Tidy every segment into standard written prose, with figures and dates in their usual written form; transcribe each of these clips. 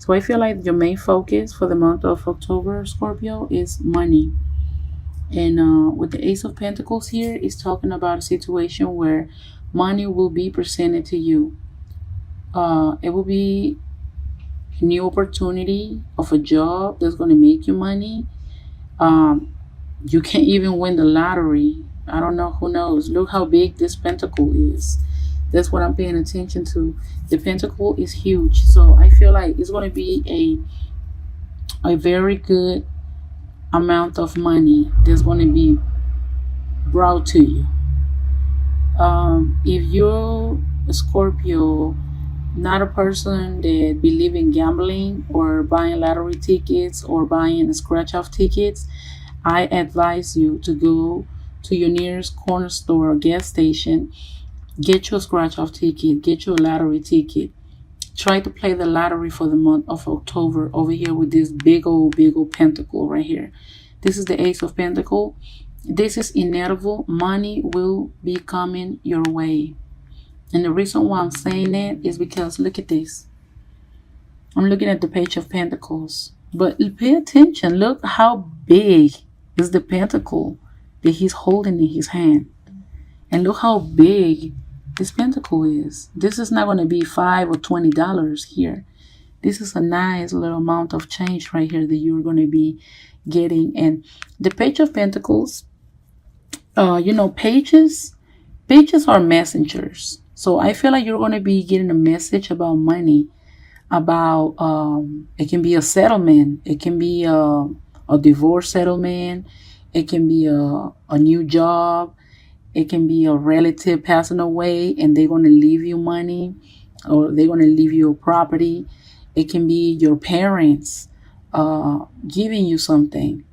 So I feel like your main focus for the month of October, Scorpio, is money. And with the Ace of Pentacles here, is talking about a situation where money will be presented to you. It will be a new opportunity of a job that's going to make you money. Um, you can't even win the lottery. I don't know, who knows. Look how big this pentacle is. That's what I'm paying attention to. The pentacle is huge. So I feel like it's going to be a very good amount of money that's going to be brought to you. If you're a Scorpio, not a person that believe in gambling or buying lottery tickets or buying scratch off tickets, I advise you to go to your nearest corner store or gas station, get your scratch off ticket, get your lottery ticket. Try to play the lottery for the month of October over here with this big old pentacle right here. This is the Ace of Pentacle. This is inevitable. Money will be coming your way. And the reason why I'm saying that is because look at this. I'm looking at the Page of Pentacles. But pay attention. Look how big is the pentacle that he's holding in his hand. And look how big this pentacle is. This is not going to be $5 or $20 here. This is a nice little amount of change right here that you're going to be getting. And the Page of Pentacles, pages are messengers. So I feel like you're going to be getting a message about money, about it can be a settlement, it can be a divorce settlement, it can be a new job, it can be a relative passing away and they're going to leave you money, or they're going to leave you a property. It can be your parents giving you something.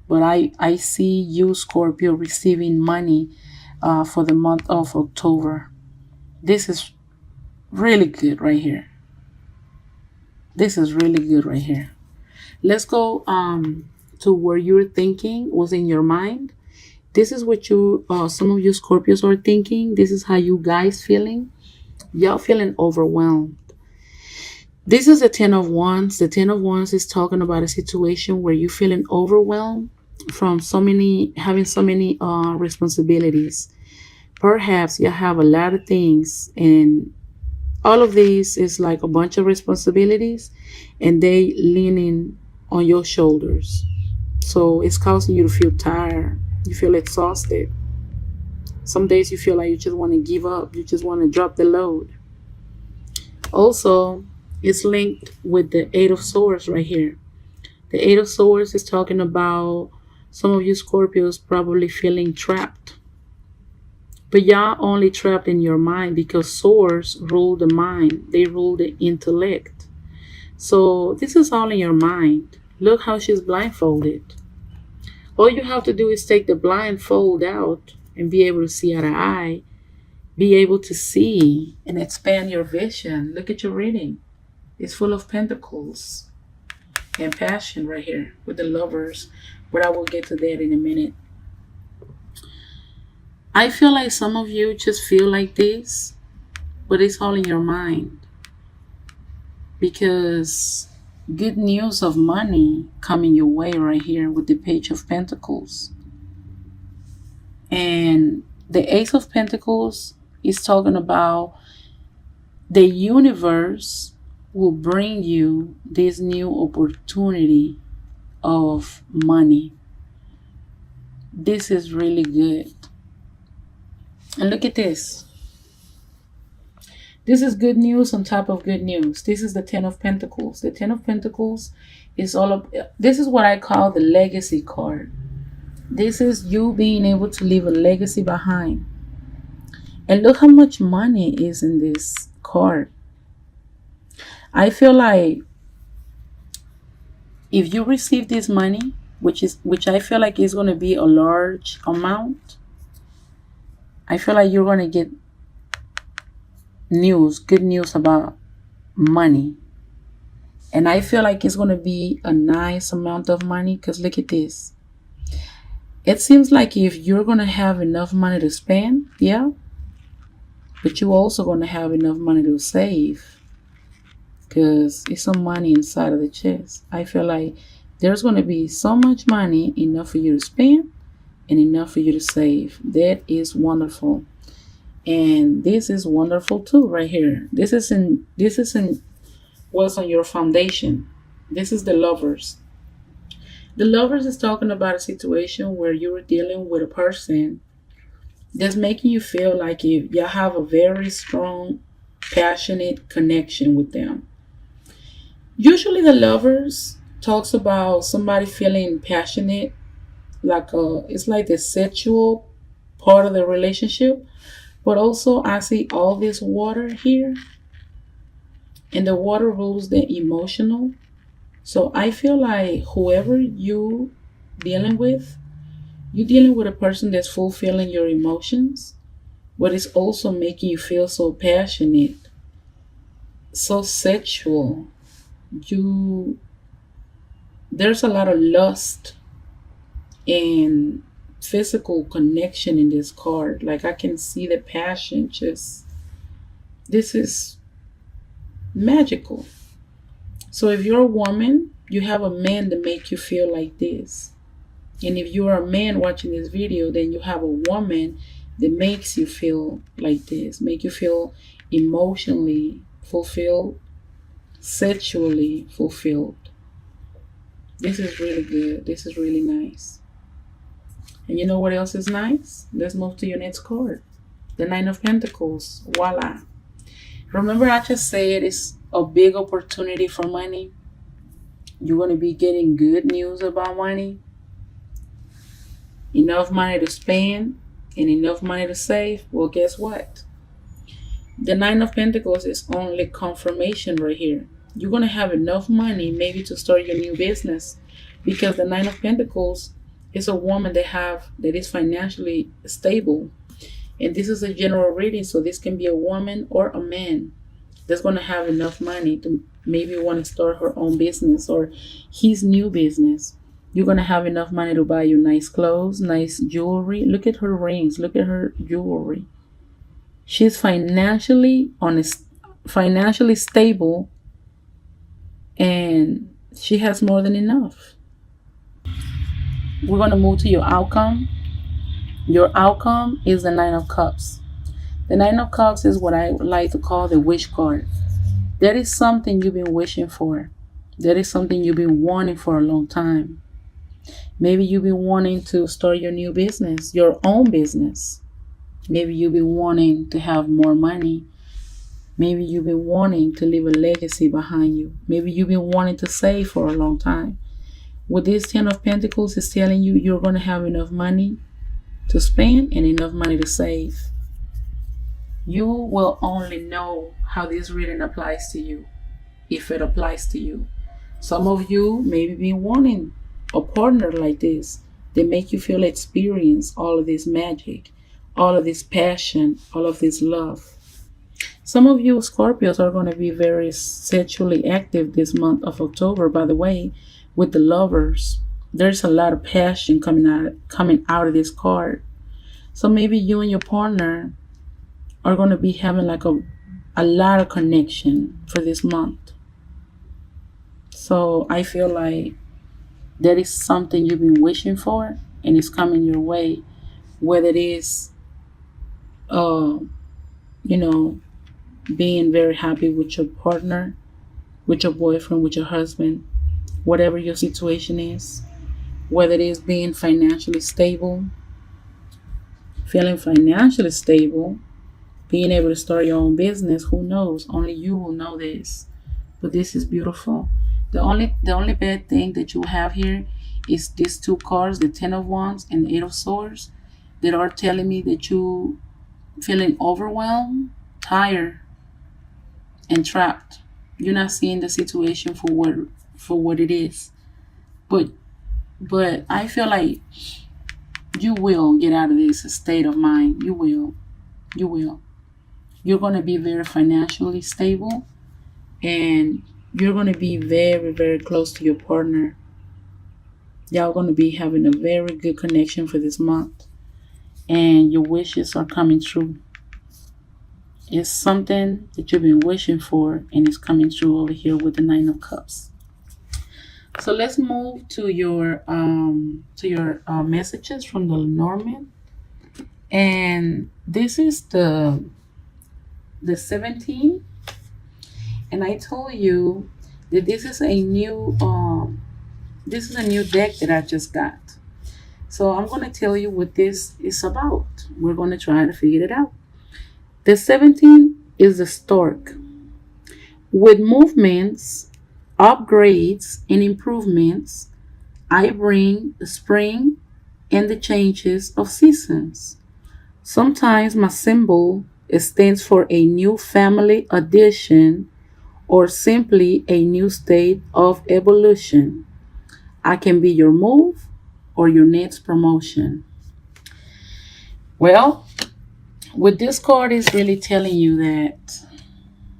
But I see you, Scorpio, receiving money for the month of October. This is really good right here. This is really good right here. Let's go to where you're thinking was in your mind. This is what some of you Scorpios are thinking. This is how you guys feeling. Y'all feeling overwhelmed. This is the Ten of Wands. The Ten of Wands is talking about a situation where you're feeling overwhelmed from having so many responsibilities. Perhaps you have a lot of things, and all of these is like a bunch of responsibilities, and they leaning on your shoulders. So it's causing you to feel tired. You feel exhausted. Some days you feel like you just want to give up. You just want to drop the load. Also, it's linked with the Eight of Swords right here. The Eight of Swords is talking about some of you Scorpios probably feeling trapped. But y'all only trapped in your mind because swords rule the mind. They rule the intellect. So this is all in your mind. Look how she's blindfolded. All you have to do is take the blindfold out and be able to see out of eye. Be able to see and expand your vision. Look at your reading. It's full of pentacles and passion right here with the Lovers. But I will get to that in a minute. I feel like some of you just feel like this, but it's all in your mind. Because good news of money coming your way right here with the Page of Pentacles. And the Ace of Pentacles is talking about the universe will bring you this new opportunity of money. This is really good. And look at this. This is good news on top of good news. This is the Ten of Pentacles. The Ten of Pentacles is this is what I call the legacy card. This is you being able to leave a legacy behind. And look how much money is in this card. I feel like if you receive this money, which I feel like is going to be a large amount, I feel like you're going to get good news about money. And I feel like it's going to be a nice amount of money because look at this. It seems like if you're going to have enough money to spend, yeah, but you're also going to have enough money to save. because it's some money inside of the chest. I feel like there's going to be so much money, enough for you to spend and enough for you to save. That is wonderful. And this is wonderful too, right here. This isn't what's on your foundation. This is the lovers. The lovers is talking about a situation where you're dealing with a person that's making you feel like you have a very strong, passionate connection with them. Usually, the lovers talks about somebody feeling passionate, like it's like the sexual part of the relationship. But also, I see all this water here, and the water rules the emotional. So I feel like whoever you dealing with, you're dealing with a person that's fulfilling your emotions, but it's also making you feel so passionate, so sexual. You There's a lot of lust and physical connection in this card. Like I can see the passion just this is magical. So if you're a woman, you have a man to make you feel like this. And if you are a man watching this video, then you have a woman that makes you feel like this, make you feel emotionally fulfilled, sexually fulfilled. This is really good. This is really nice. And you know what else is nice? Let's move to your next card. The Nine of Pentacles. Voila. Remember, I just said it's a big opportunity for money. You're going to be getting good news about money. Enough money to spend and enough money to save. Well, guess what? The Nine of Pentacles is only confirmation right here. You're going to have enough money maybe to start your new business, because the Nine of Pentacles is a woman that is financially stable. And this is a general reading, so this can be a woman or a man that's going to have enough money to maybe want to start her own business or his new business. You're going to have enough money to buy you nice clothes, nice jewelry. Look at her rings. Look at her jewelry. She's financially stable, and she has more than enough. We're going to move to your outcome. Your outcome is the Nine of Cups. The Nine of Cups is what I like to call the wish card. That is something you've been wishing for. That is something you've been wanting for a long time. Maybe you've been wanting to start your new business, your own business. Maybe you've been wanting to have more money. Maybe you've been wanting to leave a legacy behind you. Maybe you've been wanting to save for a long time. With this Ten of Pentacles, it's telling you you're going to have enough money to spend and enough money to save. You will only know how this reading applies to you, if it applies to you. Some of you maybe been wanting a partner like this. They make you feel experience all of this magic, all of this passion, all of this love. Some of you Scorpios are going to be very sexually active this month of October. By the way, with the lovers, there's a lot of passion coming out of this card. So maybe you and your partner are going to be having like a lot of connection for this month. So I feel like that is something you've been wishing for, and it's coming your way. Whether it is, being very happy with your partner, with your boyfriend, with your husband, whatever your situation is. Whether it is being financially stable, feeling financially stable, being able to start your own business, who knows? Only you will know this. But this is beautiful. The only bad thing that you have here is these two cards, the Ten of Wands and the Eight of Swords, that are telling me that you feeling overwhelmed, tired, and trapped. You're not seeing the situation for what it is. But I feel like you will get out of this state of mind. You will. You're going to be very financially stable, and you're going to be very, very close to your partner. Y'all going to be having a very good connection for this month, and your wishes are coming true. It's something that you've been wishing for, and it's coming true over here with the Nine of Cups. So let's move to your messages from the Norman, and this is the 17. And I told you that this is a new deck that I just got. So I'm going to tell you what this is about. We're going to try to figure it out. The 17 is the stork. With movements, upgrades, and improvements, I bring the spring and the changes of seasons. Sometimes my symbol stands for a new family addition or simply a new state of evolution. I can be your move or your next promotion. Well, what this card is really telling you that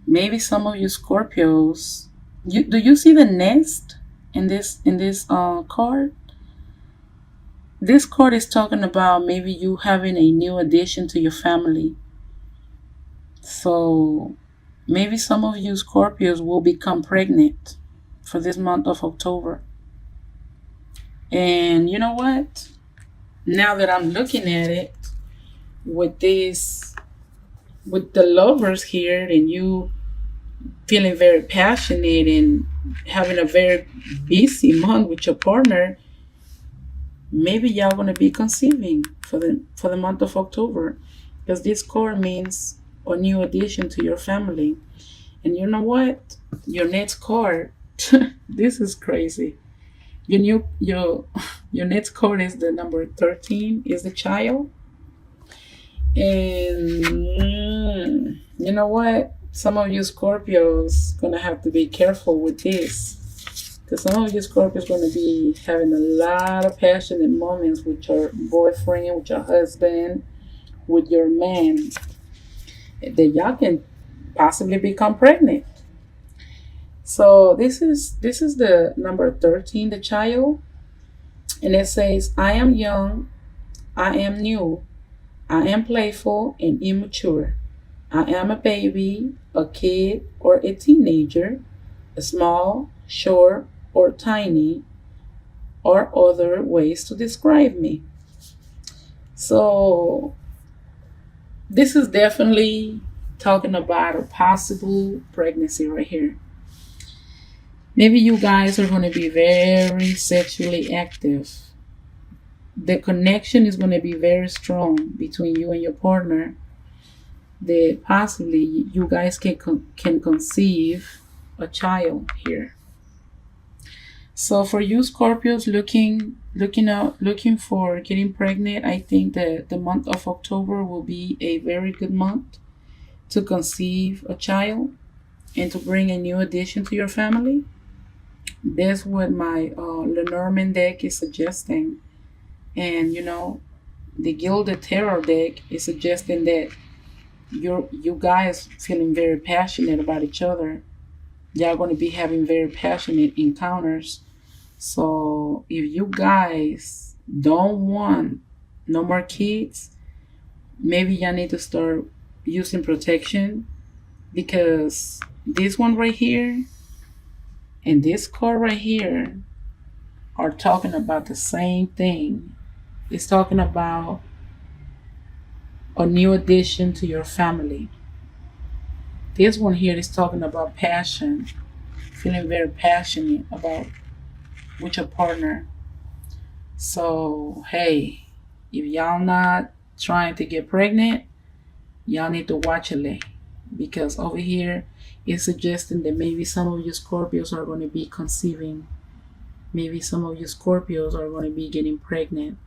maybe some of you Scorpios, do you see the nest in this card? This card is talking about maybe you having a new addition to your family. So maybe some of you Scorpios will become pregnant for this month of October. And you know what? Now that I'm looking at it with this, with the lovers here, and you feeling very passionate and having a very busy month with your partner, maybe y'all gonna be conceiving for the month of October, because this card means a new addition to your family. And you know what? Your next card, this is crazy. Your next card is the number 13, is the child. And you know what? Some of you Scorpios gonna have to be careful with this, because some of you Scorpios gonna be having a lot of passionate moments with your boyfriend, with your husband, with your man, that y'all can possibly become pregnant. So this is the number 13, the child, and it says, I am young, I am new, I am playful and immature. I am a baby, a kid, or a teenager, small, short, or tiny, or other ways to describe me. So this is definitely talking about a possible pregnancy right here. Maybe you guys are going to be very sexually active. The connection is going to be very strong between you and your partner, that possibly you guys can conceive a child here. So for you Scorpios looking for getting pregnant, I think that the month of October will be a very good month to conceive a child and to bring a new addition to your family. That's what my Lenormand deck is suggesting. And you know, the Gilded Tarot deck is suggesting that you guys feeling very passionate about each other. Y'all going to be having very passionate encounters. So if you guys don't want no more kids, maybe y'all need to start using protection, because this one right here and this card right here are talking about the same thing. It's talking about a new addition to your family. This one here is talking about passion, feeling very passionate about with your partner. So hey, if y'all not trying to get pregnant, y'all need to watch it, because over here it's suggesting that maybe some of you Scorpios are going to be conceiving. Maybe some of you Scorpios are going to be getting pregnant.